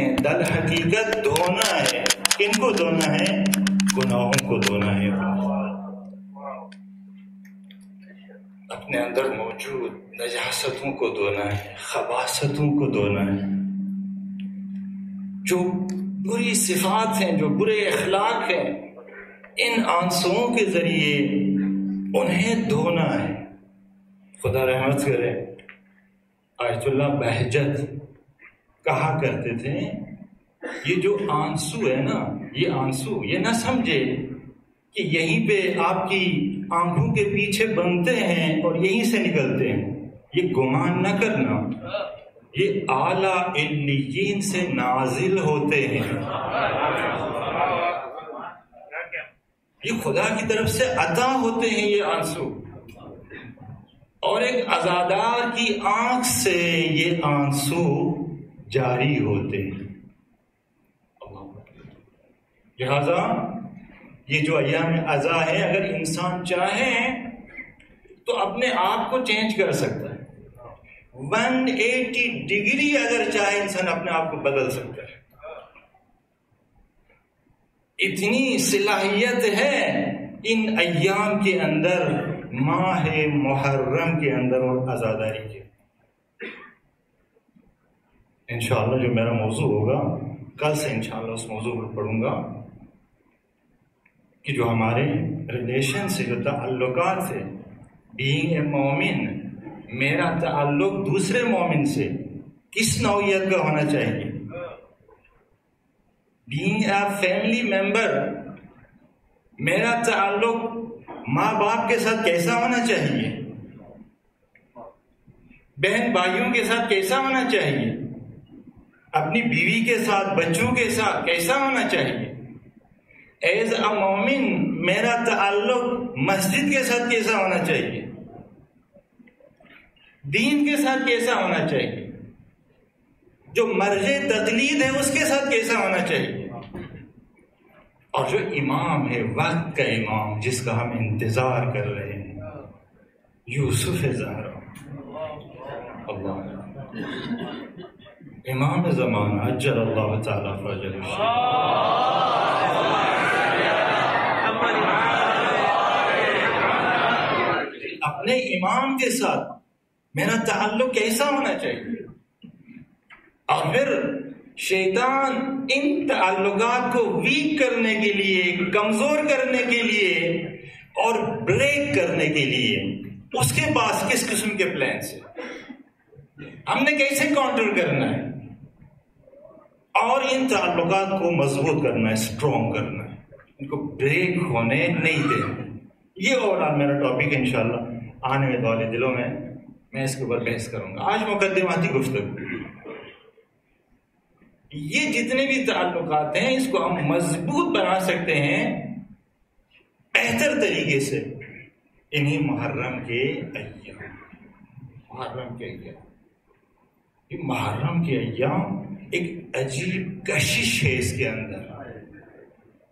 ہیں دل حقیقت دھونا ہے. کن کو دھونا ہے؟ گناہوں کو دھونا ہے. اپنے اندر موجود نجاستوں کو دھونا ہے، خباثتوں کو دھونا ہے. جو بری صفات ہیں، جو برے اخلاق ہیں، ان آنسوؤں کے ذریعے انہیں دھونا ہے. خدا رحمت کرے، آیت اللہ بہجت کہا کرتے تھے یہ جو آنسو ہے نا، یہ آنسو یہ نہ سمجھے کہ یہیں پہ آپ کی آنکھوں کے پیچھے بنتے ہیں اور یہیں سے نکلتے ہیں. یہ گمان نہ کرنا، یہ اعلیٰ علیین سے نازل ہوتے ہیں. یہ خدا کی طرف سے عطا ہوتے ہیں یہ آنسو، اور ایک عزادار کی آنکھ سے یہ آنسو جاری ہوتے ہیں. لہذا یہ جو ایام عزا ہے، اگر انسان چاہے تو اپنے آپ کو چینج کر سکتا ہے. 180 ڈگری اگر چاہے انسان اپنے آپ کو بدل سکتا ہے. اتنی صلاحیت ہے ان ایام کے اندر، ماہ محرم کے اندر اور عزاداری کے. انشاءاللہ جو میرا موضوع ہوگا کل سے انشاءاللہ اس موضوع پر پڑھوں گا کہ جو ہمارے ریلیشن سے، جو تعلقات سے، بینگ اے مومن، میرا تعلق دوسرے مومن سے کس نوعیت کا ہونا چاہیے. بینگ اے فیملی ممبر، میرا تعلق ماں باپ کے ساتھ کیسا ہونا چاہیے، بہن بھائیوں کے ساتھ کیسا ہونا چاہیے، اپنی بیوی کے ساتھ، بچوں کے ساتھ کیسا ہونا چاہیے. ایز اے مومن میرا تعلق مسجد کے ساتھ کیسا ہونا چاہیے، دین کے ساتھ کیسا ہونا چاہیے، جو مرج تقلید ہے اس کے ساتھ کیسا ہونا چاہیے. اور جو امام ہے، وقت کا امام جس کا ہم انتظار کر رہے ہیں، یوسف زہرا، اللہ امام زمانہ اجل اللہ تعالیٰ فرجہ اپنے امام کے ساتھ میرا تعلق کیسا ہونا چاہیے. اور پھر شیطان ان تعلقات کو ویک کرنے کے لیے، کمزور کرنے کے لیے اور بریک کرنے کے لیے اس کے پاس کس قسم کے پلانس ہیں، ہم نے کیسے کاؤنٹر کرنا ہے اور ان تعلقات کو مضبوط کرنا ہے، اسٹرانگ کرنا ہے، ان کو بریک ہونے نہیں دینا. یہ اور میرا ٹاپک انشاءاللہ آنے والے دنوں میں اس کے اوپر بحث کروں گا. آج مقدماتی گفتگو. یہ جتنے بھی تعلقات ہیں اس کو ہم مضبوط بنا سکتے ہیں بہتر طریقے سے انہی محرم کے ایام. محرم کے ایام، یہ محرم کے ایام ایک عجیب کشش ہے اس کے اندر.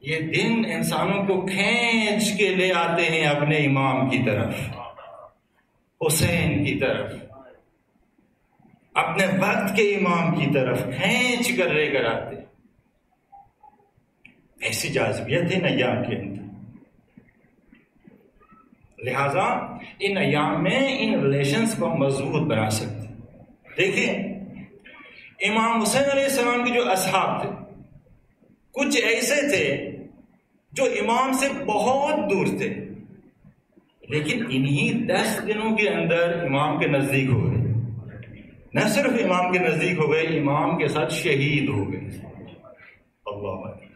یہ دن انسانوں کو کھینچ کے لے آتے ہیں اپنے امام کی طرف، حسین کی طرف، اپنے وقت کے امام کی طرف کھینچ کر لے کر آتے. ایسی جاذبیت ہے ان ایام کے اندر. لہذا ان ایام میں ان ریلیشنز کو ہم مضبوط بنا سکتے ہیں. دیکھیں امام حسین علیہ السلام کے جو اصحاب تھے، کچھ ایسے تھے جو امام سے بہت دور تھے، لیکن انہی 10 دنوں کے اندر امام کے نزدیک ہو گئے. نہ صرف امام کے نزدیک ہو گئے، امام کے ساتھ شہید ہو گئے. اللہ اکبر.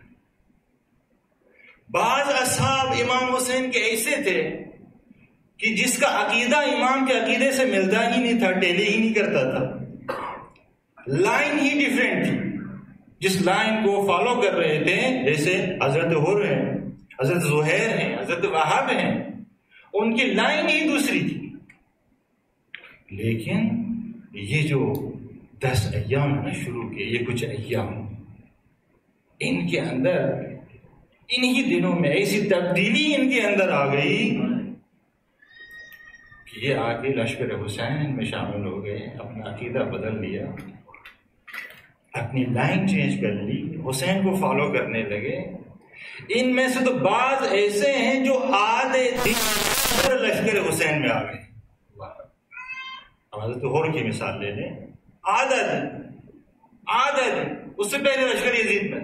بعض اصحاب امام حسین کے ایسے تھے کہ جس کا عقیدہ امام کے عقیدے سے ملتا ہی نہیں تھا، ٹیلی ہی نہیں کرتا تھا، لائن ہی ڈیفرنٹ تھی. جس لائن کو فالو کر رہے تھے، جیسے حضرت حر ہیں، حضرت زہیر ہیں، حضرت وہاب ہیں، ان کی لائن ہی دوسری تھی. لیکن یہ جو 10 ایام نے شروع کیے، یہ کچھ ایام، ان کے اندر انہی دنوں میں ایسی تبدیلی ان کے اندر آ گئی کہ یہ آگے لشکر حسین میں شامل ہو گئے، اپنا عقیدہ بدل لیا. اپنی لائن چینج کر لی، حسین کو فالو کرنے لگے۔ ان میں سے تو بعض ایسے ہیں جو آدھے دن لشکر حسین میں آ گئے۔ حضرت غور کی مثال لے لیں، آدھا دن اس سے پہلے لشکر یزید میں۔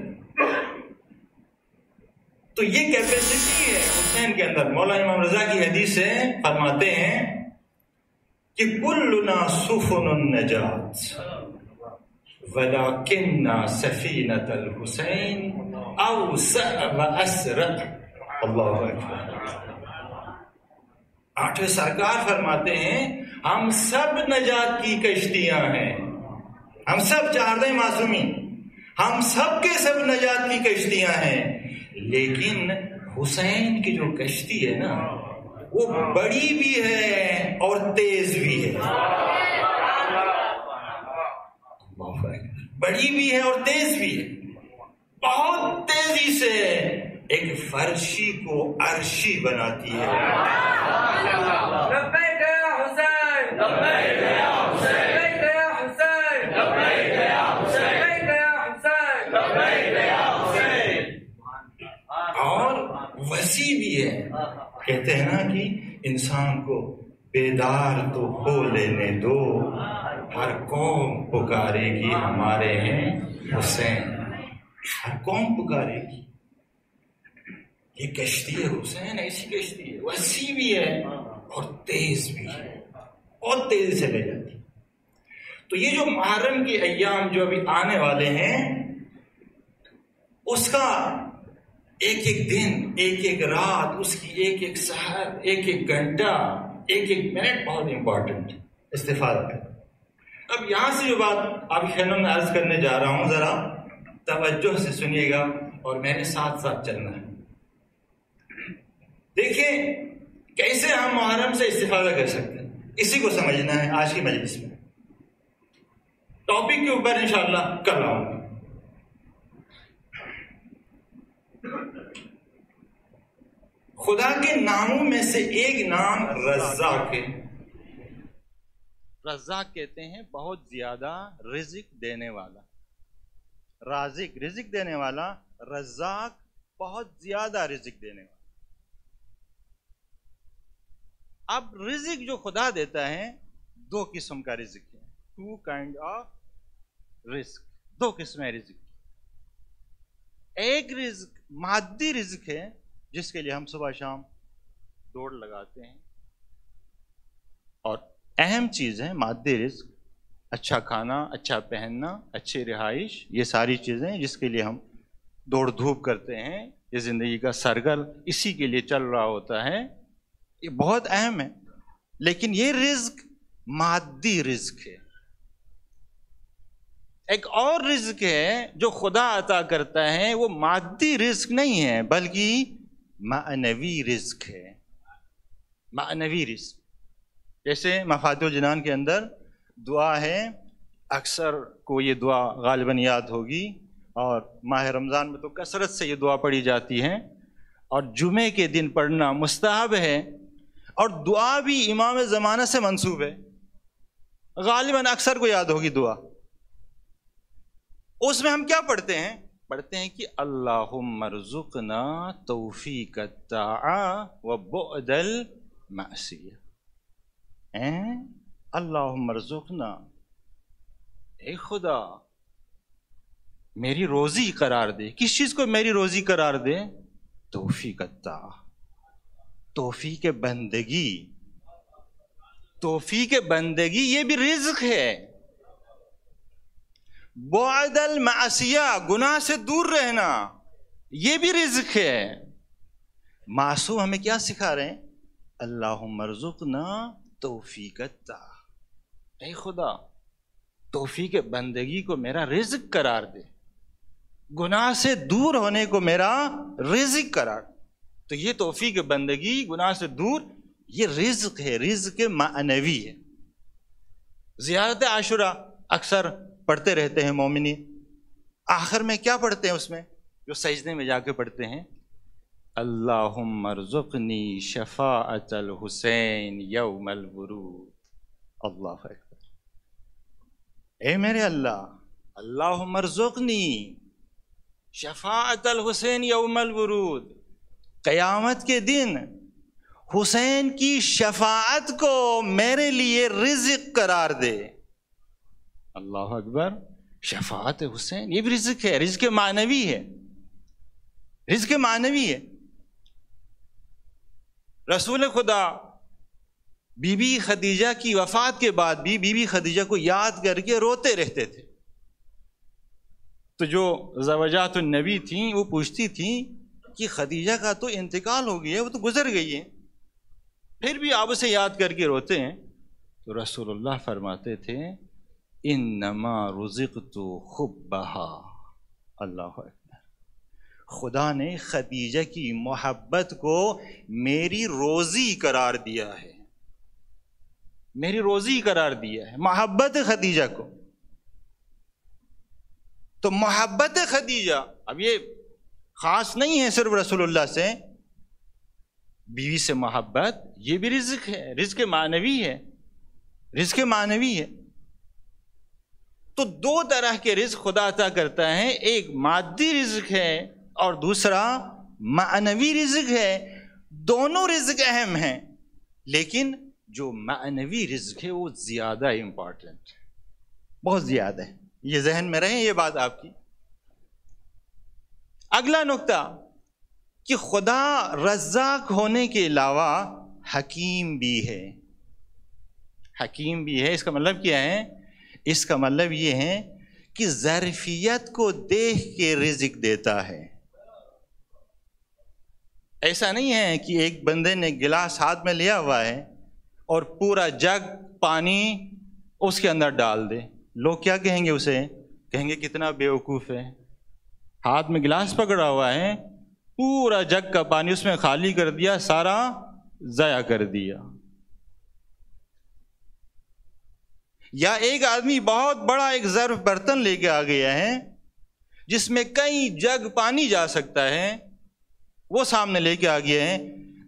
تو یہ کیپیسٹی ہے حسین کے اندر۔ مولانا امام رضا کی حدیث سے فرماتے ہیں کہ کلنا سفن النجات ولكن سفینۃ الحسین اوسع واسرع۔ اللہ اکبر۔ آٹھویں سرکار فرماتے ہیں ہم سب نجات کی کشتیاں ہیں، ہم سب چاردہ معصومین، ہم سب کے سب نجات کی کشتیاں ہیں، لیکن حسین کی جو کشتی ہے نا وہ بڑی بھی ہے اور تیز بھی ہے۔ بڑی بھی ہے اور تیز بھی ہے۔ بہت تیزی سے ایک فرشی کو عرشی بناتی ہے۔ لبیک یا حسین، لبیک یا حسین، لبیک یا حسین، لبیک یا حسین، لبیک یا حسین، لبیک یا حسین۔ اور وسیع بھی ہے۔ کہتے ہیں نا کہ انسان کو بیدار تو ہو لینے دو، ہر قوم پکارے گی ہمارے ہیں حسین، ہر قوم پکارے گی۔ یہ کشتی ہے حسین، ایسی کشتی ہے، وسیع بھی ہے اور تیز بھی ہے، بہت تیزی سے لے جاتی۔ تو یہ جو محرم کے ایام جو ابھی آنے والے ہیں، اس کا ایک ایک دن، ایک ایک رات، اس کی ایک ایک سحر، ایک ایک گھنٹہ، ایک ایک منٹ بہت امپورٹنٹ استفادہ ہے۔ اب یہاں سے جو بات آپ کے خیال میں عرض کرنے جا رہا ہوں، ذرا توجہ سے سنیے گا اور میرے ساتھ ساتھ چلنا ہے۔ دیکھیں کیسے ہم محرم سے استفادہ کر سکتے ہیں، اسی کو سمجھنا ہے آج کی مجلس میں۔ ٹاپک کے اوپر انشاءاللہ کل آؤں گا۔ خدا کے ناموں میں سے ایک نام رزاق ہے۔ رزاق کہتے ہیں بہت زیادہ رزق دینے والا، رازق رزق دینے والا، رزاق بہت زیادہ رزق دینے والا۔ اب رزق جو خدا دیتا ہے دو قسم کا رزق ہے، ٹو کائنڈ آف رزق، دو قسمیں رزق۔ ایک رزق مادی رزق ہے جس کے لیے ہم صبح شام دوڑ لگاتے ہیں، اور اہم چیز ہے مادی رزق، اچھا کھانا، اچھا پہننا، اچھی رہائش، یہ ساری چیزیں جس کے لیے ہم دوڑ دھوپ کرتے ہیں، یہ زندگی کا سرگل اسی کے لیے چل رہا ہوتا ہے، یہ بہت اہم ہے۔ لیکن یہ رزق مادی رزق ہے۔ ایک اور رزق ہے جو خدا عطا کرتا ہے، وہ مادی رزق نہیں ہے بلکہ معنوی رزق ہے، معنوی رزق۔ جیسے مفاتیح الجنان کے اندر دعا ہے، اکثر کو یہ دعا غالباً یاد ہوگی، اور ماہ رمضان میں تو کثرت سے یہ دعا پڑھی جاتی ہے، اور جمعے کے دن پڑھنا مستحب ہے، اور دعا بھی امام زمانہ سے منسوب ہے، غالباً اکثر کو یاد ہوگی دعا۔ اس میں ہم کیا پڑھتے ہیں؟ پڑھتے ہیں کہ اللہم ارزقنا توفیق الطاعہ و بعد المعصیہ۔ اللہم ارزقنا، اے خدا میری روزی قرار دے۔ کس چیز کو میری روزی قرار دے؟ توفیق الطاعہ، توفیق بندگی۔ توفیق بندگی یہ بھی رزق ہے۔ بعد المعصیہ، گناہ سے دور رہنا، یہ بھی رزق ہے۔ معصوم ہمیں کیا سکھا رہے ہیں؟ اللہم ارزقنا توفیق الطاعہ، اے خدا توفیق بندگی کو میرا رزق قرار دے، گناہ سے دور ہونے کو میرا رزق قرار۔ تو یہ توفیق بندگی، گناہ سے دور، یہ رزق ہے، رزق معنوی ہے۔ زیارت عاشورہ اکثر پڑھتے رہتے ہیں مومنین، آخر میں کیا پڑھتے ہیں اس میں؟ جو سجدے میں جا کے پڑھتے ہیں، اللہم ارزقنی شفاعت الحسین یوم الورود۔ اللہ اکبر، اے میرے اللہ، اللہم ارزقنی شفاعت الحسین یوم الورود، قیامت کے دن حسین کی شفاعت کو میرے لیے رزق قرار دے۔ اللہ اکبر، شفاعت حسین یہ بھی رزق ہے، رزق معنوی ہے، رزق معنوی ہے۔ رسول خدا بی بی خدیجہ کی وفات کے بعد بھی بی بی خدیجہ کو یاد کر کے روتے رہتے تھے، تو جو زوجات النبی تھیں وہ پوچھتی تھیں کہ خدیجہ کا تو انتقال ہو گیا ہے، وہ تو گزر گئی ہے، پھر بھی آپ اسے یاد کر کے روتے ہیں؟ تو رسول اللہ فرماتے تھے انما رزقت حبھا، اللہ اکبر، خدا نے خدیجہ کی محبت کو میری روزی قرار دیا ہے، میری روزی قرار دیا ہے محبت خدیجہ کو۔ تو محبت خدیجہ اب یہ خاص نہیں ہے صرف رسول اللہ سے، بیوی سے محبت یہ بھی رزق ہے، رزق معنوی ہے، رزق معنوی ہے۔ تو دو طرح کے رزق خدا عطا کرتا ہے، ایک مادی رزق ہے اور دوسرا معنوی رزق ہے۔ دونوں رزق اہم ہیں، لیکن جو معنوی رزق ہے وہ زیادہ امپورٹنٹ ہے، بہت زیادہ ہے، یہ ذہن میں رہے یہ بات آپ کی۔ اگلا نقطہ کہ خدا رزاق ہونے کے علاوہ حکیم بھی ہے، حکیم بھی ہے۔ اس کا مطلب کیا ہے؟ اس کا مطلب یہ ہے کہ ظرفیت کو دیکھ کے رزق دیتا ہے۔ ایسا نہیں ہے کہ ایک بندے نے گلاس ہاتھ میں لیا ہوا ہے اور پورا جگ پانی اس کے اندر ڈال دے، لوگ کیا کہیں گے اسے؟ کہیں گے کتنا بیوقوف ہے، ہاتھ میں گلاس پکڑا ہوا ہے، پورا جگ کا پانی اس میں خالی کر دیا، سارا ضائع کر دیا۔ یا ایک آدمی بہت بڑا ایک ظرف برتن لے کے آ گیا ہے جس میں کئی جگ پانی جا سکتا ہے، وہ سامنے لے کے آ گیا ہے،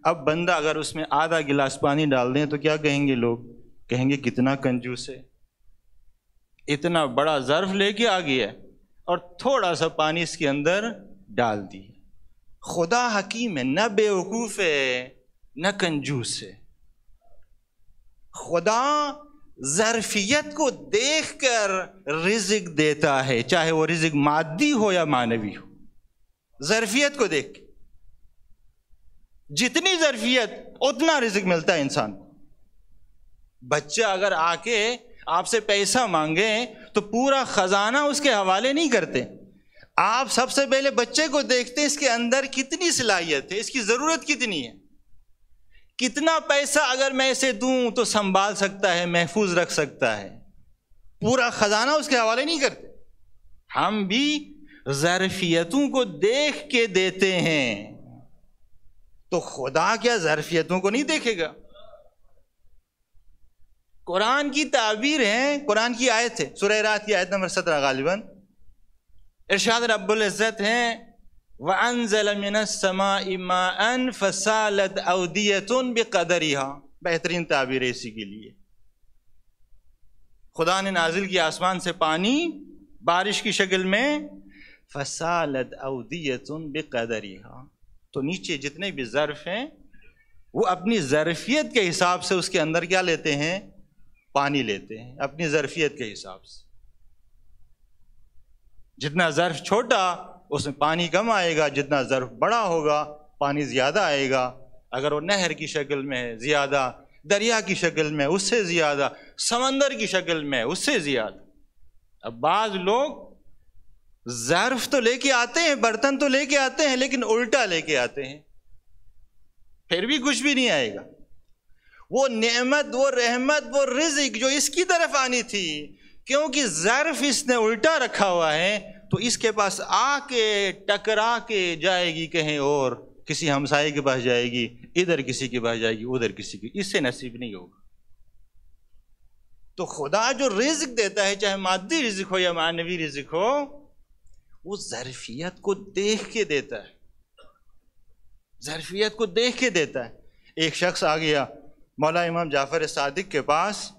اب بندہ اگر اس میں آدھا گلاس پانی ڈال دیں تو کیا کہیں گے لوگ؟ کہیں گے کتنا کنجوس ہے، اتنا بڑا ظرف لے کے آ گیا ہے اور تھوڑا سا پانی اس کے اندر ڈال دی۔ خدا حکیم ہے، نہ بیوقوف ہے نہ کنجوس ہے۔ خدا ظرفیت کو دیکھ کر رزق دیتا ہے، چاہے وہ رزق مادی ہو یا معنوی ہو، ظرفیت کو دیکھ کے۔ جتنی ظرفیت اتنا رزق ملتا ہے انسان کو۔ بچہ اگر آ کے آپ سے پیسہ مانگے تو پورا خزانہ اس کے حوالے نہیں کرتے، آپ سب سے پہلے بچے کو دیکھتے ہیں اس کے اندر کتنی صلاحیت ہے، اس کی ضرورت کتنی ہے، کتنا پیسہ اگر میں اسے دوں تو سنبھال سکتا ہے، محفوظ رکھ سکتا ہے۔ پورا خزانہ اس کے حوالے نہیں کرتے۔ ہم بھی ظرفیتوں کو دیکھ کے دیتے ہیں، تو خدا کیا ظرفیتوں کو نہیں دیکھے گا؟ قرآن کی تعبیر ہے، قرآن کی آیت ہے، سورہ رات کی آیت نمبر 17 غالباً، ارشاد رب العزت ہے وَأَنزَلَ مِنَ السَّمَاءِ مَاءً فَسَالَتْ أَوْدِيَةٌ بِقَدَرِهَا، بہترین تعبیر ہے اسی کے لیے۔ خدا نے نازل کیا آسمان سے پانی بارش کی شکل میں، فَسَالَتْ أَوْدِيَةٌ بِقَدَرِهَا، تو نیچے جتنے بھی ظرف ہیں وہ اپنی ظرفیت کے حساب سے اس کے اندر کیا لیتے ہیں؟ پانی لیتے ہیں، اپنی ظرفیت کے حساب سے۔ جتنا ظرف چھوٹا اس میں پانی کم آئے گا، جتنا ظرف بڑا ہوگا پانی زیادہ آئے گا۔ اگر وہ نہر کی شکل میں ہے زیادہ، دریا کی شکل میں اس سے زیادہ، سمندر کی شکل میں اس سے زیادہ۔ اب بعض لوگ ظرف تو لے کے آتے ہیں، برتن تو لے کے آتے ہیں، لیکن الٹا لے کے آتے ہیں، پھر بھی کچھ بھی نہیں آئے گا۔ وہ نعمت، وہ رحمت، وہ رزق جو اس کی طرف آنی تھی، کیونکہ ظرف اس نے الٹا رکھا ہوا ہے تو اس کے پاس آ کے ٹکرا کے جائے گی کہیں اور، کسی ہمسائے کے پاس جائے گی، ادھر کسی کے پاس جائے گی، ادھر کسی کے، اس سے نصیب نہیں ہوگا۔ تو خدا جو رزق دیتا ہے، چاہے مادی رزق ہو یا معنوی رزق ہو، وہ ظرفیت کو دیکھ کے دیتا ہے، ظرفیت کو دیکھ کے دیتا ہے۔ ایک شخص آ گیا مولا امام جعفر صادق کے پاس،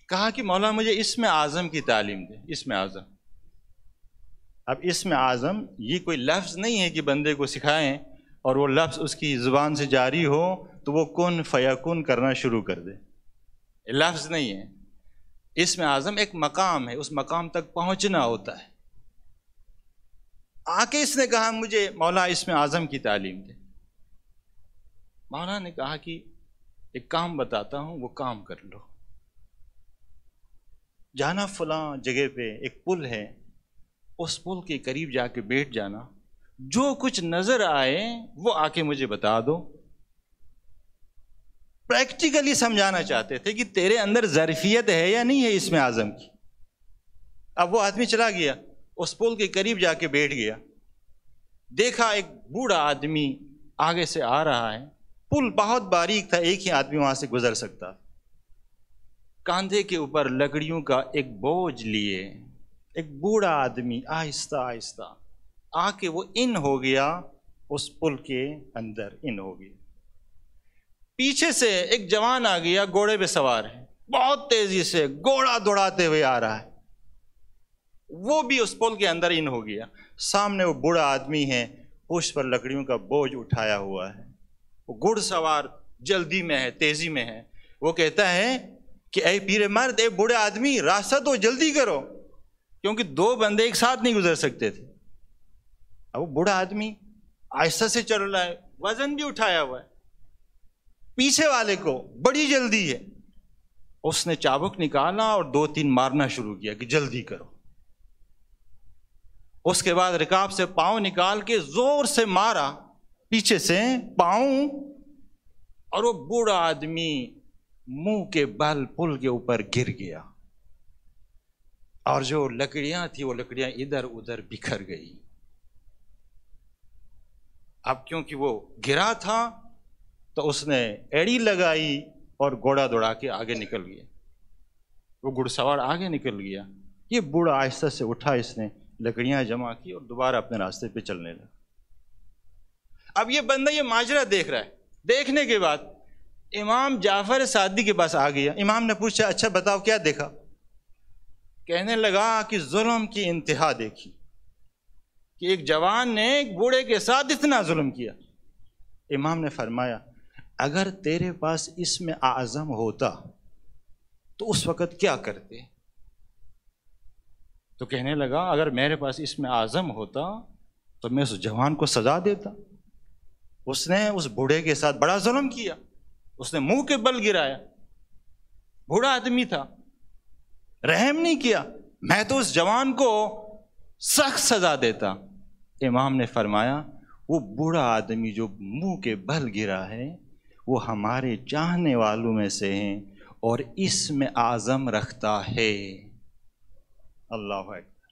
کہا کہ مولا مجھے اسم اعظم کی تعلیم دے. اسم اعظم. اب اسم اعظم یہ کوئی لفظ نہیں ہے کہ بندے کو سکھائیں اور وہ لفظ اس کی زبان سے جاری ہو تو وہ کن فیکن کرنا شروع کر دے. لفظ نہیں ہے. اسم اعظم ایک مقام ہے، اس مقام تک پہنچنا ہوتا ہے. آ کے اس نے کہا مجھے مولا اسم اعظم کی تعلیم دے. مولا نے کہا کہ ایک کام بتاتا ہوں، وہ کام کر لو. جانا فلاں جگہ پہ ایک پل ہے، اس پل کے قریب جا کے بیٹھ جانا، جو کچھ نظر آئے وہ آ کے مجھے بتا دو. پریکٹیکلی سمجھانا چاہتے تھے کہ تیرے اندر ظرفیت ہے یا نہیں ہے اسم اعظم کی. اب وہ آدمی چلا گیا، اس پل کے قریب جا کے بیٹھ گیا. دیکھا ایک بوڑھا آدمی آگے سے آ رہا ہے. پل بہت باریک تھا، ایک ہی آدمی وہاں سے گزر سکتا. کاندھے کے اوپر لکڑیوں کا ایک بوجھ لیے ایک بوڑھا آدمی آہستہ آہستہ آ کے وہ ان ہو گیا، اس پل کے اندر ان ہو گیا. پیچھے سے ایک جوان آ گیا، گھوڑے پہ سوار ہے، بہت تیزی سے گھوڑا دوڑاتے ہوئے آ رہا ہے. وہ بھی اس پل کے اندر ان ہو گیا. سامنے وہ بوڑھا آدمی ہے، پشت پر لکڑیوں کا بوجھ اٹھایا ہوا ہے. وہ گھڑ سوار جلدی میں ہے، تیزی میں ہے. وہ کہتا ہے کہ اے پیر مرد، اے بوڑھے آدمی، راستہ تو جلدی کرو، کیونکہ دو بندے ایک ساتھ نہیں گزر سکتے تھے. اب وہ بوڑھا آدمی آہستہ سے چل رہا ہے، وزن بھی اٹھایا ہوا ہے. پیچھے والے کو بڑی جلدی ہے. اس نے چابک نکالا اور 2-3 مارنا شروع کیا کہ جلدی کرو. اس کے بعد رکاب سے پاؤں نکال کے زور سے مارا پیچھے سے پاؤں، اور وہ بوڑھا آدمی منہ کے بل پل کے اوپر گر گیا. اور جو لکڑیاں تھیں وہ لکڑیاں ادھر ادھر بکھر گئی. اب کیونکہ وہ گرا تھا تو اس نے ایڑی لگائی اور گھوڑا دوڑا کے آگے نکل گیا. وہ گھڑ سوار آگے نکل گیا. یہ بوڑھا آہستہ سے اٹھا، اس نے لکڑیاں جمع کی اور دوبارہ اپنے راستے پہ چلنے لگا. اب یہ بندہ یہ ماجرا دیکھ رہا ہے. دیکھنے کے بعد امام جعفر صادق کے پاس آ گیا. امام نے پوچھا اچھا بتاؤ کیا دیکھا؟ کہنے لگا کہ ظلم کی انتہا دیکھی، کہ ایک جوان نے ایک بوڑھے کے ساتھ اتنا ظلم کیا. امام نے فرمایا اگر تیرے پاس اسم اعظم ہوتا تو اس وقت کیا کرتے؟ تو کہنے لگا اگر میرے پاس اسم اعظم ہوتا تو میں اس جوان کو سزا دیتا. اس نے اس بوڑھے کے ساتھ بڑا ظلم کیا، اس نے منہ کے بل گرایا، بوڑھا آدمی تھا، رحم نہیں کیا. میں تو اس جوان کو سخت سزا دیتا. امام نے فرمایا وہ بوڑھا آدمی جو منہ کے بل گرا ہے وہ ہمارے چاہنے والوں میں سے ہیں اور اسم اعظم رکھتا ہے. اللہ اکبر.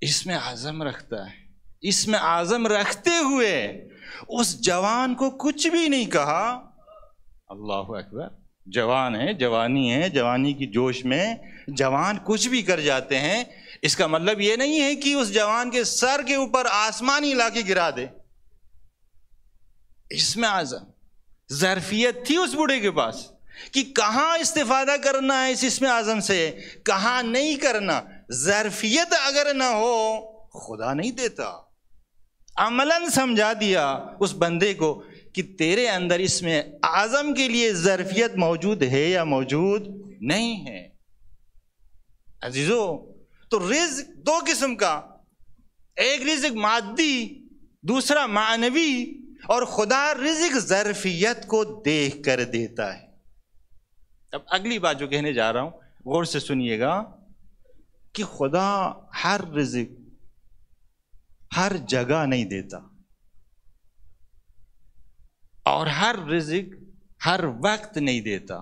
اسم اعظم رکھتا ہے. اسم اعظم رکھتے ہوئے اس جوان کو کچھ بھی نہیں کہا. اللہ اکبر. جوان ہے، جوانی ہے، جوانی کی جوش میں جوان کچھ بھی کر جاتے ہیں. اس کا مطلب یہ نہیں ہے کہ اس جوان کے سر کے اوپر آسمانی لا کے گرا دے. اسم اعظم ظرفیت تھی اس بوڑھے کے پاس کہ کہاں استفادہ کرنا ہے اس اسم اعظم سے، کہاں نہیں کرنا. ظرفیت اگر نہ ہو خدا نہیں دیتا. عملاً سمجھا دیا اس بندے کو کہ تیرے اندر اسم اعظم کے لیے ظرفیت موجود ہے یا موجود نہیں ہے. عزیزو، تو رزق دو قسم کا، ایک رزق مادی، دوسرا معنوی. اور خدا رزق ظرفیت کو دیکھ کر دیتا ہے. اب اگلی بات جو کہنے جا رہا ہوں غور سے سنیے گا کہ خدا ہر رزق ہر جگہ نہیں دیتا، اور ہر رزق ہر وقت نہیں دیتا.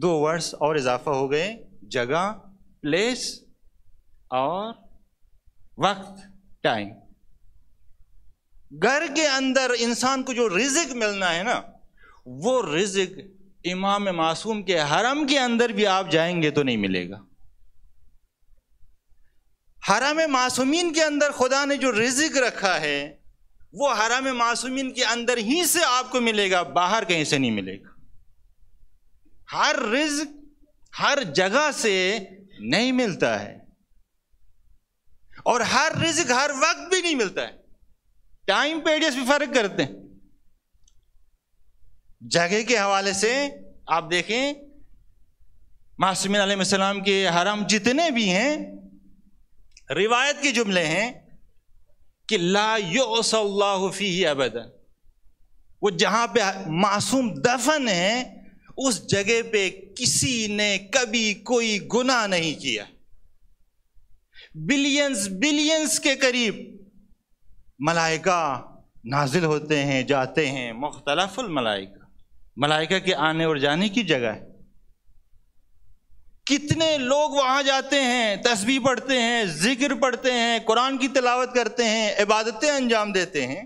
2 ورڈز اور اضافہ ہو گئے، جگہ پلیس اور وقت ٹائم. گھر کے اندر انسان کو جو رزق ملنا ہے نا، وہ رزق امام معصوم کے حرم کے اندر بھی آپ جائیں گے تو نہیں ملے گا. حرم معصومین کے اندر خدا نے جو رزق رکھا ہے وہ حرم معصومین کے اندر ہی سے آپ کو ملے گا، باہر کہیں سے نہیں ملے گا. ہر رزق ہر جگہ سے نہیں ملتا ہے، اور ہر رزق ہر وقت بھی نہیں ملتا ہے. ٹائم پیریڈز بھی فرق کرتے ہیں. جگہ کے حوالے سے آپ دیکھیں معصومین علیہ السلام کے حرم جتنے بھی ہیں، روایت کے جملے ہیں کہ لا یعصی اللہ فیہ ابدا. وہ جہاں پہ معصوم دفن ہے اس جگہ پہ کسی نے کبھی کوئی گناہ نہیں کیا. بلینز کے قریب ملائکہ نازل ہوتے ہیں جاتے ہیں، مختلف ملائکہ کے آنے اور جانے کی جگہ ہے. کتنے لوگ وہاں جاتے ہیں، تسبیح پڑھتے ہیں، ذکر پڑھتے ہیں، قرآن کی تلاوت کرتے ہیں، عبادتیں انجام دیتے ہیں.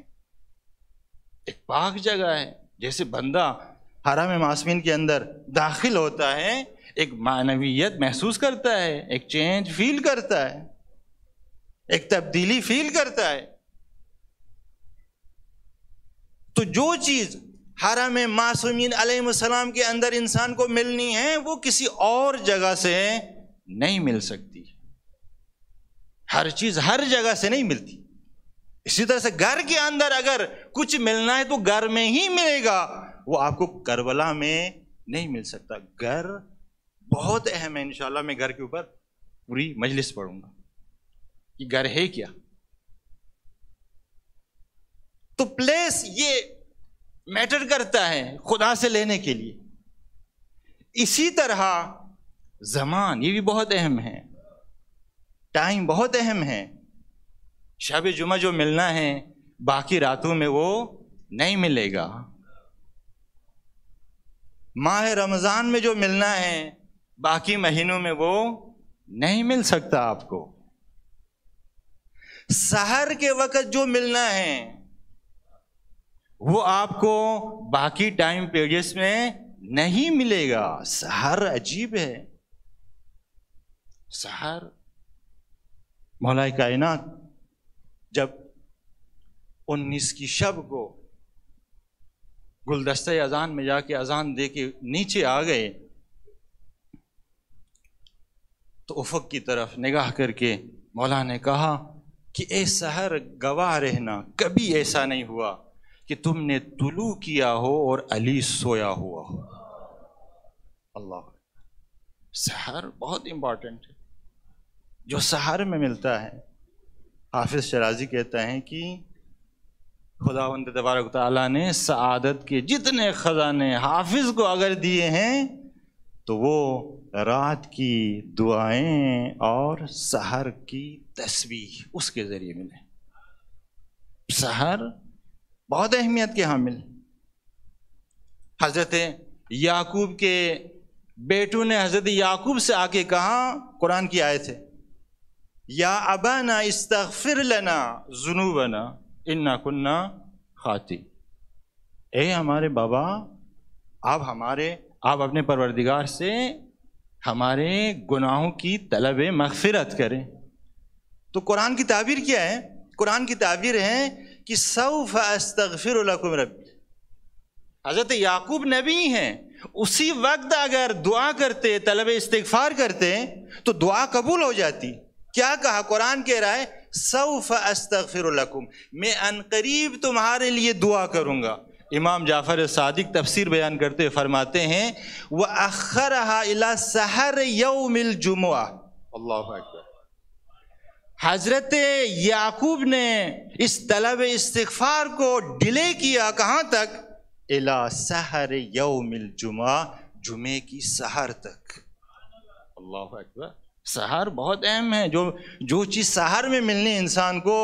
ایک پاک جگہ ہے. جیسے بندہ حرم معصومین کے اندر داخل ہوتا ہے ایک معنویت محسوس کرتا ہے، ایک چینج فیل کرتا ہے، ایک تبدیلی فیل کرتا ہے. تو جو چیز حرم معصومین علیہ السلام کے اندر انسان کو ملنی ہے وہ کسی اور جگہ سے نہیں مل سکتی. ہر چیز ہر جگہ سے نہیں ملتی. اسی طرح سے گھر کے اندر اگر کچھ ملنا ہے تو گھر میں ہی ملے گا، وہ آپ کو کربلا میں نہیں مل سکتا. گھر بہت اہم ہے. انشاءاللہ میں گھر کے اوپر پوری مجلس پڑھوں گا کہ گھر ہے کیا. تو پلیس یہ میٹر کرتا ہے خدا سے لینے کے لیے. اسی طرح زمان یہ بھی بہت اہم ہے، ٹائم بہت اہم ہے. شب جمعہ جو ملنا ہے باقی راتوں میں وہ نہیں ملے گا. ماہ رمضان میں جو ملنا ہے باقی مہینوں میں وہ نہیں مل سکتا آپ کو. سحر کے وقت جو ملنا ہے وہ آپ کو باقی ٹائم پیریڈز میں نہیں ملے گا. سحر عجیب ہے. سحر مولا کائنات جب 19 کی شب کو گلدستہ اذان میں جا کے اذان دے کے نیچے آ گئے تو افق کی طرف نگاہ کر کے مولا نے کہا کہ اے سحر گواہ رہنا، کبھی ایسا نہیں ہوا کہ تم نے طلوع کیا ہو اور علی سویا ہوا ہو. اللہ، سحر بہت امپورٹنٹ ہے. جو سحر میں ملتا ہے، حافظ شرازی کہتا ہے کہ خداوند تبارک و تعالیٰ نے سعادت کے جتنے خزانے حافظ کو اگر دیے ہیں تو وہ رات کی دعائیں اور سحر کی تسبیح اس کے ذریعے ملے. سحر بہت اہمیت کے حامل. حضرت یعقوب کے بیٹوں نے حضرت یعقوب سے آ کے کہا، قرآن کی آیت ہے، یا ابانا استغفر لنا ذنوبنا انا کنا خاطئ. اے ہمارے بابا، آپ اپنے پروردگار سے ہمارے گناہوں کی طلب مغفرت کریں. تو قرآن کی تعبیر کیا ہے؟ قرآن کی تعبیر ہے کہ سوف استغفر لکم ربی. حضرت یعقوب نبی ہیں، اسی وقت اگر دعا کرتے، طلب استغفار کرتے تو دعا قبول ہو جاتی. کیا کہا؟ قرآن کہہ رہا ہے سوف استغفر لکم، میں عنقریب تمہارے لیے دعا کروں گا. امام جعفر صادق تفسیر بیان کرتے فرماتے ہیں وَأَخَّرَهَا إِلَى سَحَرِ يَوْمِ الْجُمُعَةِ. اللہ اکبر. حضرت یعقوب نے اس طلب استغفار کو ڈیلے کیا کہاں تک؟ اِلَى سَحَرِ يَوْمِ الْجُمُعَةِ، جمعے کی سحر تک. اللہ اکبر. سحر بہت اہم ہے. جو چیز سحر میں ملنی انسان کو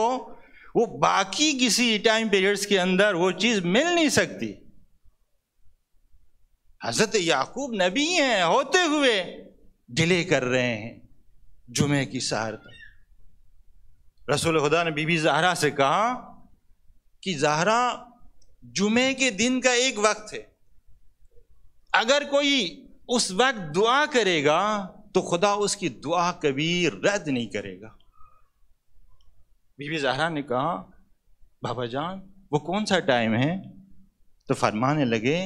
وہ باقی کسی ٹائم پیریڈز کے اندر وہ چیز مل نہیں سکتی. حضرت یعقوب نبی ہیں، ہوتے ہوئے ڈیلے کر رہے ہیں جمعے کی سحر تک. رسول خدا نے بی بی زہرا سے کہا کہ زہرا، جمعے کے دن کا ایک وقت ہے، اگر کوئی اس وقت دعا کرے گا تو خدا اس کی دعا کبھی رد نہیں کرے گا. بی بی زہرا نے کہا بابا جان وہ کون سا ٹائم ہے؟ تو فرمانے لگے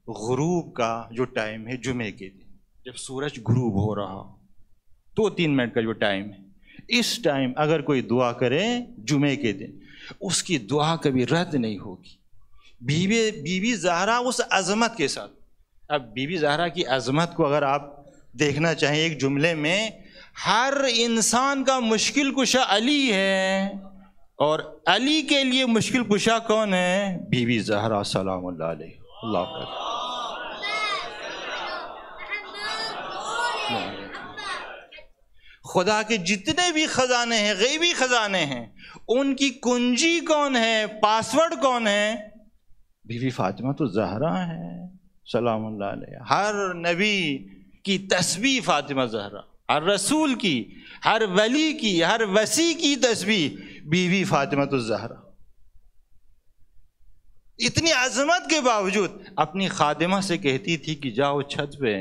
غروب کا جو ٹائم ہے جمعے کے دن، جب سورج غروب ہو رہا 2-3 منٹ کا جو ٹائم ہے، اس ٹائم اگر کوئی دعا کرے جمعے کے دن، اس کی دعا کبھی رد نہیں ہوگی۔ بی بی زہرا اس عظمت کے ساتھ، اب بی بی زہرا کی عظمت کو اگر آپ دیکھنا چاہیں ایک جملے میں، ہر انسان کا مشکل کشا علی ہے، اور علی کے لیے مشکل کشا کون ہے؟ بی بی زہرا سلام اللہ علیہ۔ اللہ اکبر۔ خدا کے جتنے بھی خزانے ہیں، غیبی خزانے ہیں، ان کی کنجی کون ہے، پاسورڈ کون ہے؟ بی بی فاطمہ تو زہرا ہے سلام اللہ علیہ۔ ہر نبی کی تسبیح فاطمہ زہرا، ہر رسول کی، ہر ولی کی، ہر وصی کی تسبیح بی بی فاطمہ تو زہرا۔ اتنی عظمت کے باوجود اپنی خادمہ سے کہتی تھی کہ جاؤ چھت پہ،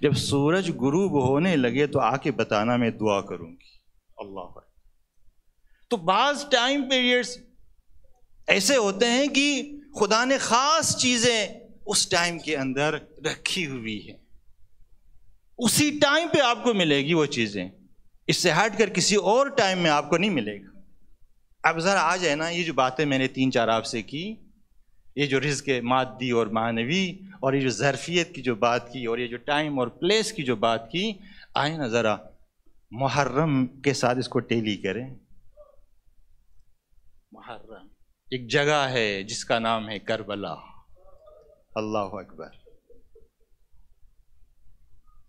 جب سورج غروب ہونے لگے تو آ کے بتانا، میں دعا کروں گی۔ اللہ اکبر۔ تو بعض ٹائم پیریڈز ایسے ہوتے ہیں کہ خدا نے خاص چیزیں اس ٹائم کے اندر رکھی ہوئی ہیں، اسی ٹائم پہ آپ کو ملے گی وہ چیزیں، اس سے ہٹ کر کسی اور ٹائم میں آپ کو نہیں ملے گا۔ اب ذرا آ جائے نا، یہ جو باتیں میں نے 3-4 آپ سے کی، یہ جو رزق مادی اور معنوی، اور یہ جو ظرفیت کی جو بات کی، اور یہ جو ٹائم اور پلیس کی جو بات کی، آئے نا ذرا محرم کے ساتھ اس کو ٹیلی کریں۔ محرم ایک جگہ ہے جس کا نام ہے کربلا۔ اللہ اکبر۔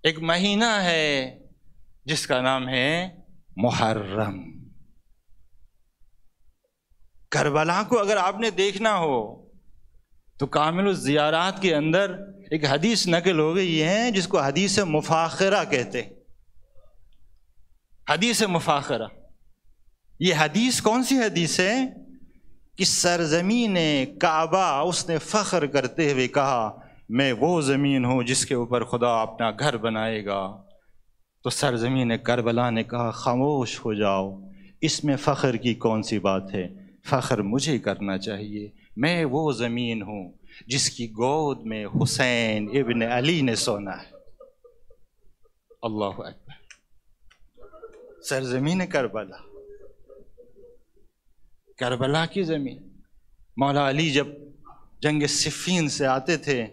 ایک مہینہ ہے جس کا نام ہے محرم۔ کربلا کو اگر آپ نے دیکھنا ہو تو کامل الزیارات کے اندر ایک حدیث نقل ہو گئی ہے جس کو حدیث مفاخرہ کہتے ہیں۔ حدیث مفاخرہ، یہ حدیث کون سی حدیث ہے کہ سرزمین کعبہ اس نے فخر کرتے ہوئے کہا، میں وہ زمین ہوں جس کے اوپر خدا اپنا گھر بنائے گا۔ تو سرزمین کربلا نے کہا، خاموش ہو جاؤ، اس میں فخر کی کون سی بات ہے؟ فخر مجھے کرنا چاہیے، میں وہ زمین ہوں جس کی گود میں حسین ابن علی نے سونا ہے۔ اللہ اکبر۔ سرزمین کربلا، کربلا کی زمین۔ مولا علی جب جنگ صفین سے آتے تھے،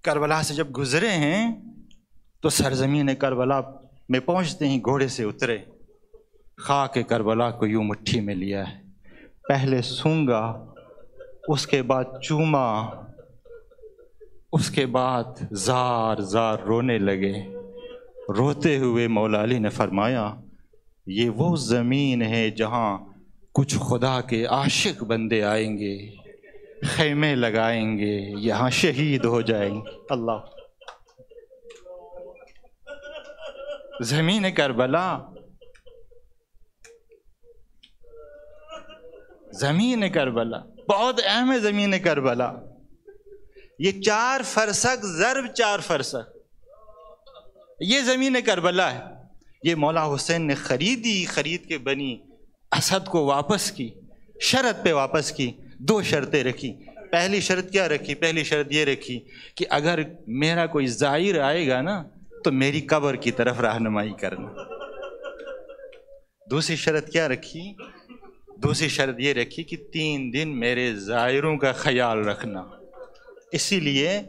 کربلا سے جب گزرے ہیں تو سرزمین کربلا میں پہنچتے ہی گھوڑے سے اترے، خاک کربلا کو یوں مٹھی میں لیا ہے، پہلے سونگا، اس کے بعد چوما، اس کے بعد زار زار رونے لگے۔ روتے ہوئے مولا علی نے فرمایا، یہ وہ زمین ہے جہاں کچھ خدا کے عاشق بندے آئیں گے، خیمے لگائیں گے، یہاں شہید ہو جائیں گے۔ اللہ، زمین کربلا، زمین کربلا بہت اہم ہے۔ زمین کربلا یہ 4 فرسخ ضرب 4 فرسخ، یہ زمین کربلا ہے۔ یہ مولا حسین نے خرید کے بنی اسد کو واپس کی، شرط پہ واپس کی۔ 2 شرطیں رکھی۔ پہلی شرط کیا رکھی؟ پہلی شرط یہ رکھی کہ اگر میرا کوئی زائر آئے گا نا تو میری قبر کی طرف رہنمائی کرنا۔ دوسری شرط کیا رکھی؟ دوسری شرط یہ رکھی کہ 3 دن میرے زائروں کا خیال رکھنا۔ اسی لیے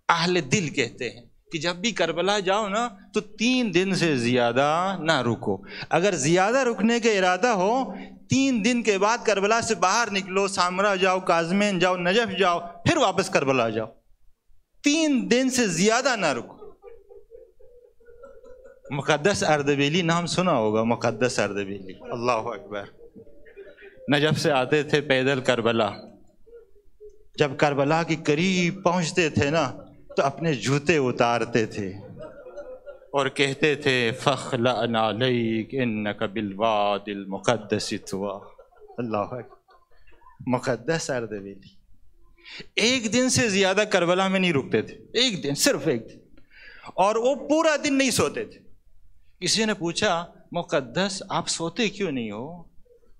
اہل دل کہتے ہیں کہ جب بھی کربلا جاؤ نا تو 3 دن سے زیادہ نہ رکو۔ اگر زیادہ رکنے کا ارادہ ہو، 3 دن کے بعد کربلا سے باہر نکلو، سامرا جاؤ، کاظمین جاؤ، نجف جاؤ، پھر واپس کربلا جاؤ۔ 3 دن سے زیادہ نہ رکو۔ مقدس اردبیلی نام سنا ہوگا، مقدس اردبیلی، اللہ اکبر۔ نجف سے آتے تھے پیدل کربلا، جب کربلا کے قریب پہنچتے تھے نا تو اپنے جوتے اتارتے تھے اور کہتے تھے، فخلع نعلیک انک بالواد المقدس طویٰ۔ اللہ اکبر، مقدس اردبیلی۔ 1 دن سے زیادہ کربلا میں نہیں رکتے تھے، 1 دن، صرف 1 دن، اور وہ پورا دن نہیں سوتے تھے۔ کسی نے پوچھا، مقدس آپ سوتے کیوں نہیں ہو؟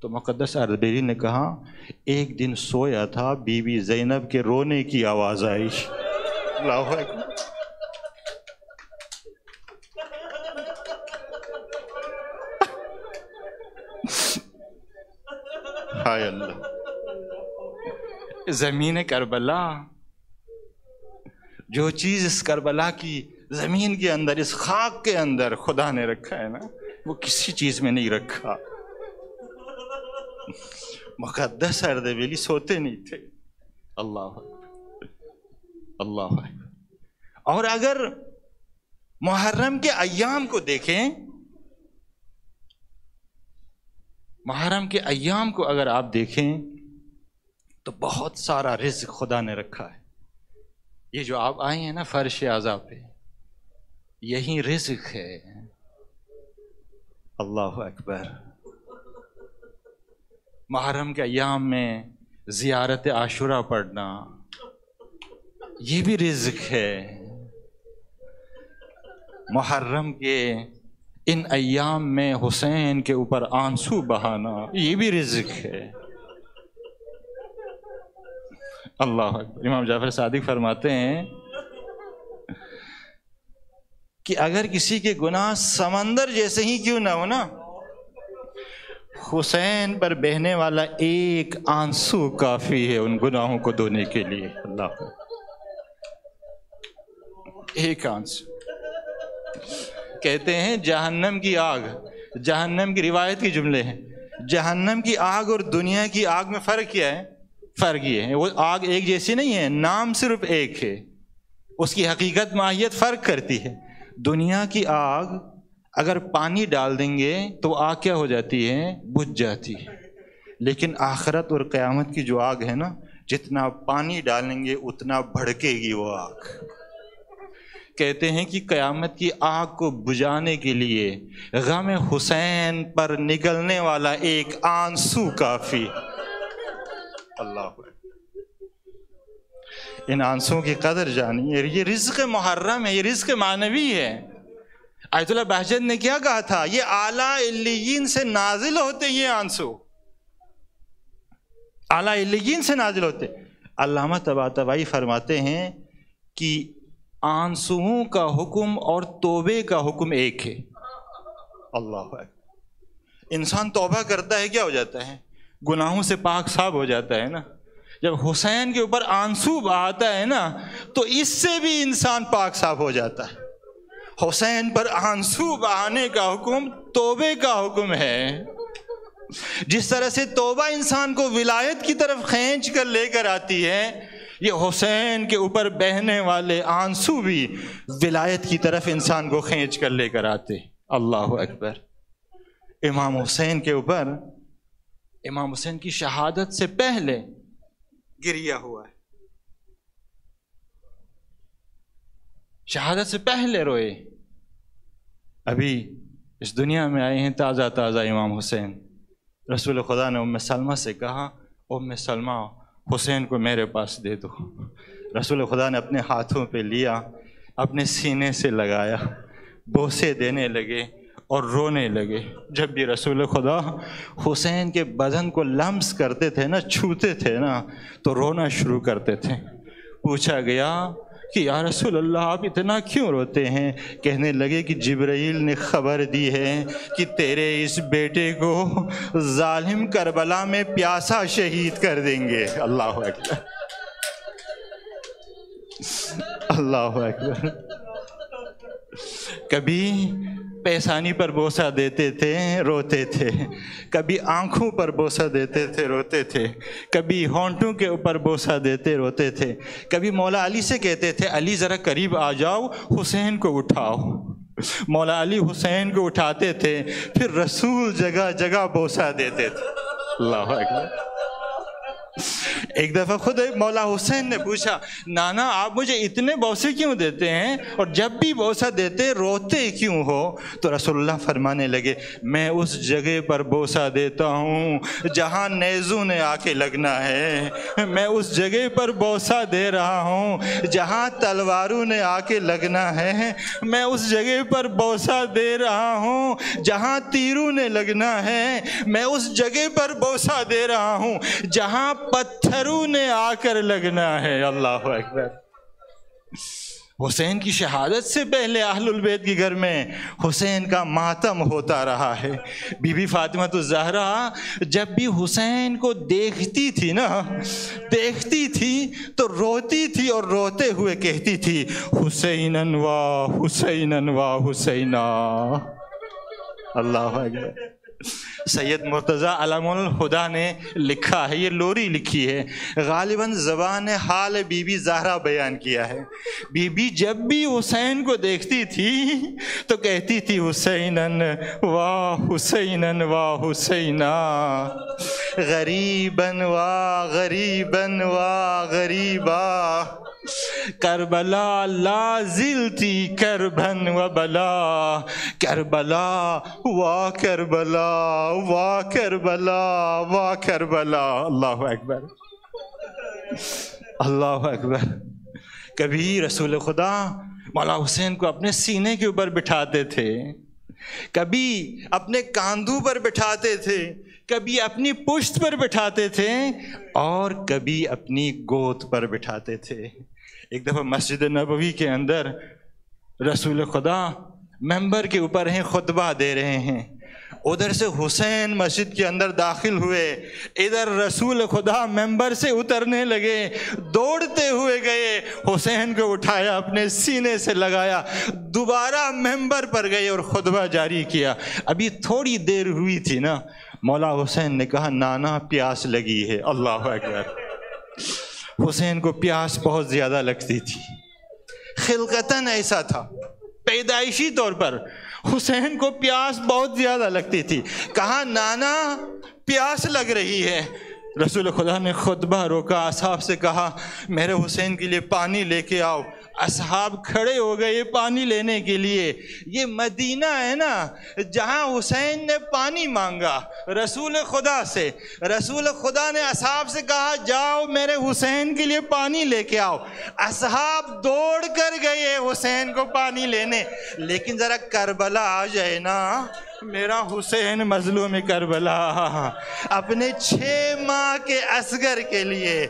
تو مقدس اردبیلی نے کہا، 1 دن سویا تھا، بی بی زینب کے رونے کی آواز آئی۔ اللہ اکبر. ہائے اللہ. زمین کربلا، جو چیز اس کربلا کی زمین کے اندر، اس خاک کے اندر خدا نے رکھا ہے نا، وہ کسی چیز میں نہیں رکھا. مقدس اردبیلی سوتے نہیں تھے. اللہ اللہ. اور اگر محرم کے ایام کو دیکھیں، محرم کے ایام کو اگر آپ دیکھیں تو بہت سارا رزق خدا نے رکھا ہے. یہ جو آپ آئے ہیں نا فرش اعضاء پہ، یہی رزق ہے. اللہ اکبر. محرم کے ایام میں زیارت عاشورہ پڑھنا، یہ بھی رزق ہے. محرم کے ان ایام میں حسین کے اوپر آنسو بہانا، یہ بھی رزق ہے. اللہ اکبر. امام جعفر صادق فرماتے ہیں کہ اگر کسی کے گناہ سمندر جیسے ہی کیوں نہ ہو نا، حسین پر بہنے والا ایک آنسو کافی ہے ان گناہوں کو دھونے کے لیے. اللہ ایک آنسو. کہتے ہیں جہنم کی آگ، جہنم کی روایت کی جملے ہیں، جہنم کی آگ اور دنیا کی آگ میں فرق کیا ہے؟ فرق یہ ہے وہ آگ ایک جیسی نہیں ہے، نام صرف ایک ہے، اس کی حقیقت ماہیت فرق کرتی ہے. دنیا کی آگ اگر پانی ڈال دیں گے تو آگ کیا ہو جاتی ہے؟ بجھ جاتی ہے. لیکن آخرت اور قیامت کی جو آگ ہے نا، جتنا پانی ڈالیں گے اتنا بھڑکے گی وہ آگ. کہتے ہیں کہ قیامت کی آگ کو بجھانے کے لیے غم حسین پر نکلنے والا ایک آنسو کافی. اللہ. ان آنسوں کی قدر جانیے. یہ رزق محرم ہے، یہ رزق معنوی ہے. آیت اللہ بہجت نے کیا کہا تھا؟ یہ اعلیٰ علیین سے نازل ہوتے، یہ آنسو اعلیٰ علیین سے نازل ہوتے. علامہ طباطبائی فرماتے ہیں کہ آنسوؤں کا حکم اور توبے کا حکم ایک ہے. اللہ ہے. انسان توبہ کرتا ہے کیا ہو جاتا ہے؟ گناہوں سے پاک صاف ہو جاتا ہے نا. جب حسین کے اوپر آنسو بہاتا ہے نا تو اس سے بھی انسان پاک صاف ہو جاتا ہے. حسین پر آنسو بہانے کا حکم توبے کا حکم ہے. جس طرح سے توبہ انسان کو ولایت کی طرف کھینچ کر لے کر آتی ہے، یہ حسین کے اوپر بہنے والے آنسو بھی ولایت کی طرف انسان کو کھینچ کر لے کر آتے. اللہ اکبر. امام حسین کے اوپر، امام حسین کی شہادت سے پہلے گریا ہوا ہے. شہادت سے پہلے روئے. ابھی اس دنیا میں آئے ہیں تازہ تازہ امام حسین. رسول خدا نے ام سلمہ سے کہا، ام سلمہ حسین کو میرے پاس دے دو. رسول خدا نے اپنے ہاتھوں پہ لیا، اپنے سینے سے لگایا، بوسے دینے لگے اور رونے لگے. جب بھی رسول خدا حسین کے بدن کو لمس کرتے تھے نا، چھوتے تھے نا، تو رونا شروع کرتے تھے. پوچھا گیا کہ یا رسول اللہ آپ اتنا کیوں روتے ہیں؟ کہنے لگے کہ جبرائیل نے خبر دی ہے کہ تیرے اس بیٹے کو ظالم کربلا میں پیاسا شہید کر دیں گے. اللہ اکبر. اللہ اکبر. کبھی پیشانی پر بوسہ دیتے تھے، روتے تھے. کبھی آنکھوں پر بوسہ دیتے تھے، روتے تھے. کبھی ہونٹوں کے اوپر بوسہ دیتے، روتے تھے. کبھی مولا علی سے کہتے تھے علی ذرا قریب آ جاؤ، حسین کو اٹھاؤ. مولا علی حسین کو اٹھاتے تھے، پھر رسول جگہ جگہ بوسہ دیتے تھے. اللہ اکبر. ایک دفعہ خود مولا حسین نے پوچھا، نانا آپ مجھے اتنے بوسے کیوں دیتے ہیں اور جب بھی بوسہ دیتے روتے کیوں ہو؟ تو رسول اللہ فرمانے لگے، میں اس جگہ پر بوسہ دیتا ہوں جہاں نیزوں نے آ کے لگنا ہے. میں اس جگہ پر بوسہ دے رہا ہوں جہاں تلواروں نے آ کے لگنا ہے. میں اس جگہ پر بوسہ دے رہا ہوں جہاں تیروں نے لگنا ہے. میں اس جگہ پر بوسہ دے رہا ہوں جہاں پتھروں نے آ کر لگنا ہے. اللہ اکبر. حسین کی شہادت سے پہلے اہل البیت کے گھر میں حسین کا ماتم ہوتا رہا ہے۔ بی بی فاطمہ الزہرا جب بھی حسین کو دیکھتی تھی نا، دیکھتی تھی تو روتی تھی اور روتے ہوئے کہتی تھی حسینن وا حسینن وا حسینا۔ اللہ اکبر۔ سید مرتضیٰ علم الہدا نے لکھا ہے، یہ لوری لکھی ہے، غالباً زبان حال بی بی زہرا بیان کیا ہے۔ بی بی جب بھی حسین کو دیکھتی تھی تو کہتی تھی حسینن وا حسینن وا حسینا، غریباً وا غریباً وا غریبا، کربلا لا زلتی کربن و بلا، کربلا وا کربلا وا کربلا وا کربلا۔ اللہ اکبر، اللہ اکبر۔ کبھی رسول خدا مولا حسین کو اپنے سینے کے اوپر بٹھاتے تھے، کبھی اپنے کاندھوں پر بٹھاتے تھے، کبھی اپنی پشت پر بٹھاتے تھے اور کبھی اپنی گود پر بٹھاتے تھے۔ ایک دفعہ مسجد نبوی کے اندر رسول خدا ممبر کے اوپر ہیں، خطبہ دے رہے ہیں، ادھر سے حسین مسجد کے اندر داخل ہوئے، ادھر رسول خدا ممبر سے اترنے لگے، دوڑتے ہوئے گئے، حسین کو اٹھایا، اپنے سینے سے لگایا، دوبارہ ممبر پر گئے اور خطبہ جاری کیا۔ ابھی تھوڑی دیر ہوئی تھی نا، مولا حسین نے کہا نانا پیاس لگی ہے۔ اللہ اکبر۔ حسین کو پیاس بہت زیادہ لگتی تھی، خلقتاً ایسا تھا، پیدائشی طور پر حسین کو پیاس بہت زیادہ لگتی تھی۔ کہا نانا پیاس لگ رہی ہے۔ رسول خدا نے خطبہ روکا، اصحاب سے کہا میرے حسین کے لیے پانی لے کے آؤ۔ اصحاب کھڑے ہو گئے پانی لینے کے لیے۔ یہ مدینہ ہے نا جہاں حسین نے پانی مانگا رسول خدا سے، رسول خدا نے اصحاب سے کہا جاؤ میرے حسین کے لیے پانی لے کے آؤ۔ اصحاب دوڑ کر گئے حسین کو پانی لینے، لیکن ذرا کربلا آ جائے نا، میرا حسین مظلوم کربلا اپنے 6 ماہ کے اصغر کے لیے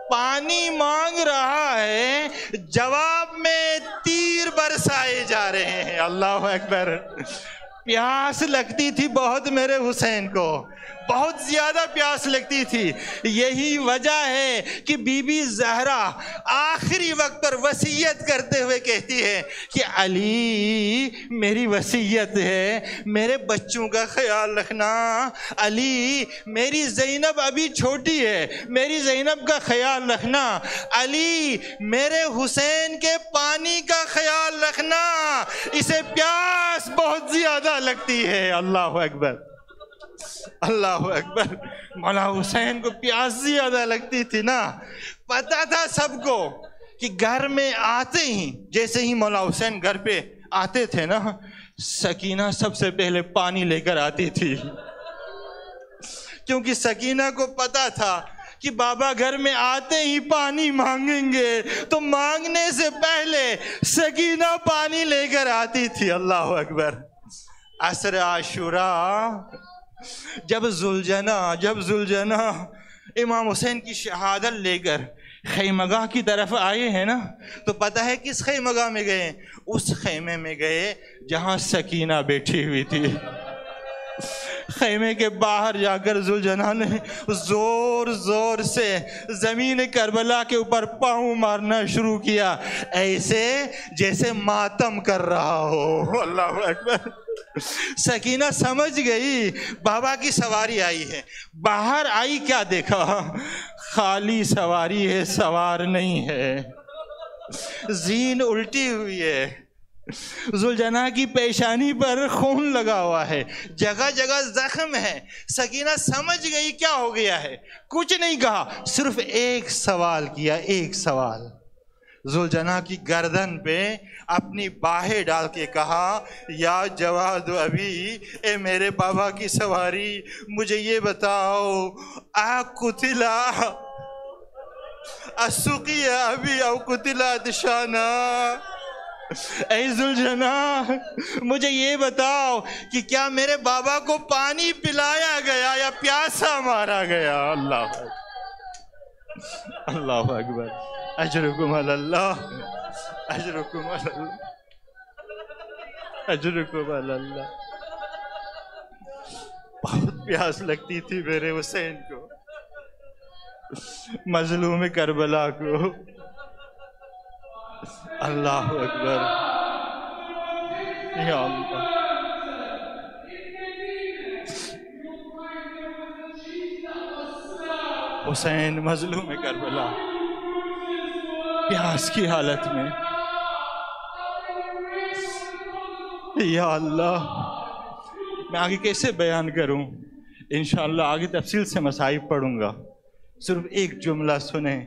پانی مانگ رہا ہے، جواب میں تیر برسائے جا رہے ہیں۔ اللہ اکبر۔ پیاس لگتی تھی بہت میرے حسین کو، بہت زیادہ پیاس لگتی تھی۔ یہی وجہ ہے کہ بی بی زہرا آخری وقت پر وصیت کرتے ہوئے کہتی ہے کہ علی میری وصیت ہے میرے بچوں کا خیال رکھنا، علی میری زینب ابھی چھوٹی ہے میری زینب کا خیال رکھنا، علی میرے حسین کے پانی کا خیال رکھنا، اسے پیاس بہت زیادہ لگتی ہے۔ اللہ اکبر، اللہ اکبر۔ مولا حسین کو پیاس زیادہ لگتی تھی نا، پتا تھا سب کو کہ گھر میں آتے ہی، جیسے ہی مولا حسین گھر پہ آتے تھے نا، سکینہ سب سے پہلے پانی لے کر آتی تھی، کیونکہ سکینہ کو پتا تھا کہ بابا گھر میں آتے ہی پانی مانگیں گے، تو مانگنے سے پہلے سکینہ پانی لے کر آتی تھی۔ اللہ اکبر۔ عصر عاشوراء جب زلجنا امام حسین کی شہادت لے کر خیمگاہ کی طرف آئے ہیں نا، تو پتہ ہے کس خیمگاہ میں گئے؟ اس خیمے میں گئے جہاں سکینہ بیٹھی ہوئی تھی۔ خیمے کے باہر جا کر زلجنا نے زور زور سے زمین کربلا کے اوپر پاؤں مارنا شروع کیا، ایسے جیسے ماتم کر رہا ہو۔ اللہ اکبر۔ سکینہ سمجھ گئی بابا کی سواری آئی ہے، باہر آئی کیا دیکھا؟ خالی سواری ہے، سوار نہیں ہے، زین الٹی ہوئی ہے، زلجنا کی پیشانی پر خون لگا ہوا ہے، جگہ جگہ زخم ہے۔ سکینہ سمجھ گئی کیا ہو گیا ہے، کچھ نہیں کہا، صرف ایک سوال کیا، ایک سوال۔ زلجنا کی گردن پہ اپنی باہیں ڈال کے کہا یا جواد ابھی، اے میرے بابا کی سواری، مجھے یہ بتاؤ قتلا اسقی ابھی او قتلا دشانا، اے زلجنا مجھے یہ بتاؤ کہ کیا میرے بابا کو پانی پلایا گیا یا پیاسا مارا گیا؟ اللہ اکبر، اللہ اکبر، اجرکم علی اللہ۔ اجرکم علی اللہ، اجرکم علی اللہ۔ بہت پیاس لگتی تھی میرے حسین کو، مظلوم کربلا کو۔ اللہ اکبر، یا اللہ۔ حسین مظلوم کربلا پیاس کی حالت میں، یا اللہ میں آگے کیسے بیان کروں؟ انشاءاللہ آگے تفصیل سے مصائب پڑھوں گا، صرف ایک جملہ سنیں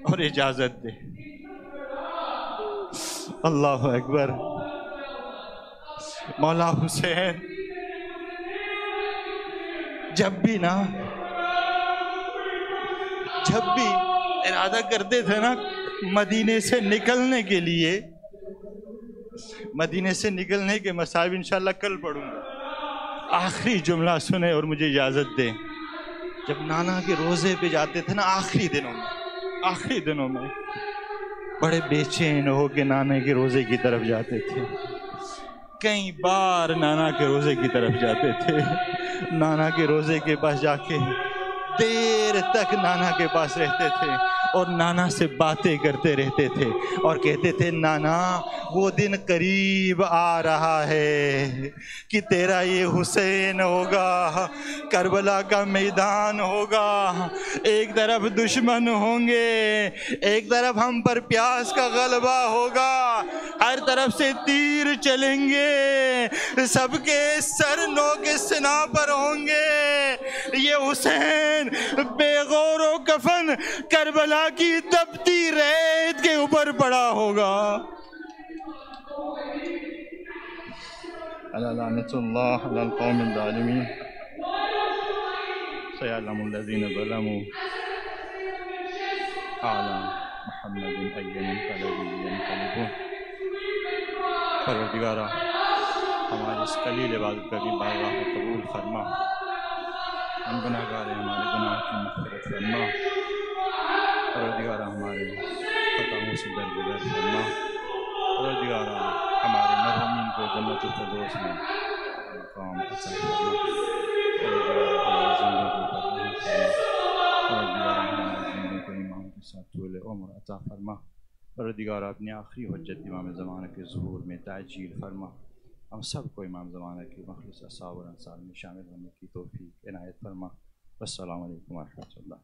اور اجازت دیں۔ اللہ اکبر۔ مولا حسین جب بھی ارادہ کرتے تھے نا مدینے سے نکلنے کے لیے، مدینے سے نکلنے کے مصائب انشاءاللہ کل پڑھوں گا، آخری جملہ سنیں اور مجھے اجازت دیں۔ جب نانا کے روزے پہ جاتے تھے نا آخری دنوں میں بڑے بے چین ہو کے نانا کے روزے کی طرف جاتے تھے، کئی بار نانا کے روزے کی طرف جاتے تھے، نانا کے روزے کے پاس جا کے دیر تک نانا کے پاس رہتے تھے اور نانا سے باتیں کرتے رہتے تھے اور کہتے تھے نانا وہ دن قریب آ رہا ہے کہ تیرا یہ حسین ہوگا، کربلا کا میدان ہوگا، ایک طرف دشمن ہوں گے، ایک طرف ہم پر پیاس کا غلبہ ہوگا، ہر طرف سے تیر چلیں گے، سب کے سر نو کے سنا پر ہوں گے، یہ حسین بے غور و کفن کربلا کی تپتی ریت کے اوپر پڑا ہوگا۔ لعنت اللہ علی القوم الظالمین، سیعلم الذین ظلموا اعلی محمد ای منقلب ینقلبون۔ پروردگارہ ہماری اس قلیل عبادت کا بھی بارگاہ میں قبول فرما، ہم گناہ گار ہیں، ہمارے گناہ کی مغفرت فرما، پروردگارہ ہمارے خطاؤں سے درگزر فرما، پروردگارہ ہمارے مرحومین کو جنت الفردوس میں مقام عطا فرما، پروردگارہ ہماری زندگی پر رحم فرما، پروردگارہ ہماری زندگی کو ایمان کے ساتھ طول عمر عطا فرما، پروردگارہ اپنی آخری حجت امام زمانہ کے ظہور میں تعجیل فرما، ہم سب کو امام زمانہ کے مخلص اصحاب اور انصار میں شامل ہونے کی توفیق عنایت فرما۔ والسلام علیکم ورحمۃ اللہ۔